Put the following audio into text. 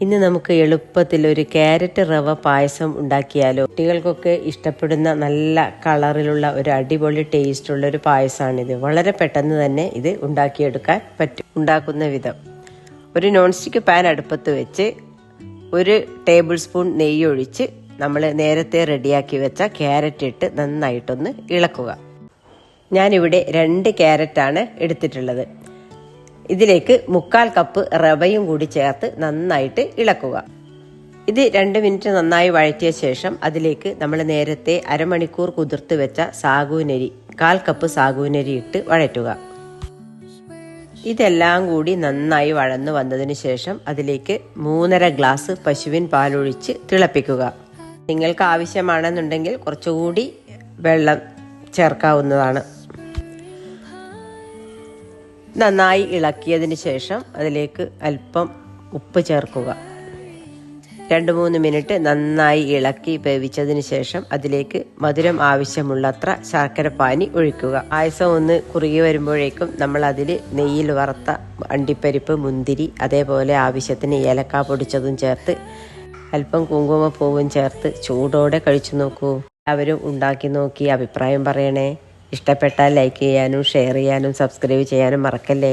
ഇന്ന് നമുക്ക് എളുപ്പത്തിൽ ഒരു ക്യാരറ്റ് റവ പായസം ഉണ്ടാക്കിയാലോ. കുട്ടികൾക്കൊക്കെ ഇഷ്ടപ്പെടുന്ന നല്ല കളറിലുള്ള ഒരു അടിപൊളി ടേസ്റ്റുള്ള ഒരു പായസമാണിത്. വളരെ പെട്ടെന്ന് തന്നെ ഇത് ഉണ്ടാക്കിയെടുക്കാൻ പറ്റും. ഉണ്ടാക്കുന്ന വിധം: ഒരു നോൺ സ്റ്റിക്ക് പാൻ അടുപ്പത്ത് വെച്ച് 1 ടേബിൾ സ്പൂൺ നെയ്യ് ഒഴിച്ച് നമ്മൾ നേരത്തെ റെഡിയാക്കി വെച്ച ക്യാരറ്റ് ഇട്ട് നന്നായിട്ടൊന്ന് ഇളക്കുക. ഞാനിവിടെ 2 ക്യാരറ്റാണ് എടുത്തിട്ടുള്ളത്. ഇതിലേക്ക് 1/4 കപ്പ് റവയും കൂടി ചേർത്ത് നന്നായിട്ട് ഇളക്കുക. ഇത് 2 മിനിറ്റ് നന്നായി വഴറ്റിയ ശേഷം അതിലേക്ക് നമ്മൾ നേരത്തെ അരമണിക്കൂർ കുതിർത്ത് വെച്ച സാഗൂനരി 1/4 കപ്പ് സാഗൂനരി ഇട്ട് വഴറ്റുക. ഇതെല്ലാം കൂടി നന്നായി വഴന്നു വന്നതിന് ശേഷം അതിലേക്ക് 3.5 ഗ്ലാസ് പശുവിൻ പാലൊഴിച്ച് തിളപ്പിക്കുക. നിങ്ങൾക്ക് ആവശ്യമാണെന്നുണ്ടെങ്കിൽ കുറച്ചുകൂടി വെള്ളം ചേർക്കാവുന്നതാണ്. നന്നായി ഇളക്കിയതിന് ശേഷം അതിലേക്ക് അല്പം ഉപ്പ് ചേർക്കുക. 2-3 മിനിറ്റ് നന്നായി ഇളക്കി വേവിച്ചതിന് ശേഷം അതിലേക്ക് മധുരം ആവശ്യമുള്ളത്ര ശർക്കരപ്പാനി ഒഴിക്കുക. പായസം ഒന്ന് കുറുകി വരുമ്പോഴേക്കും നമ്മൾ അതിൽ നെയ്യിൽ വറുത്ത അണ്ടിപ്പരിപ്പ്, മുന്തിരി, അതേപോലെ ആവശ്യത്തിന് ഏലക്ക പൊടിച്ചതും ചേർത്ത് അല്പം കുങ്കുമപ്പൂവും ചേർത്ത് ചൂടോടെ കഴിച്ചു നോക്കൂ. എല്ലാവരും ഉണ്ടാക്കി നോക്കി അഭിപ്രായം പറയണേ. ഇഷ്ടപ്പെട്ടാൽ ലൈക്ക് ചെയ്യാനും ഷെയർ ചെയ്യാനും സബ്സ്ക്രൈബ് ചെയ്യാനും മറക്കല്ലേ.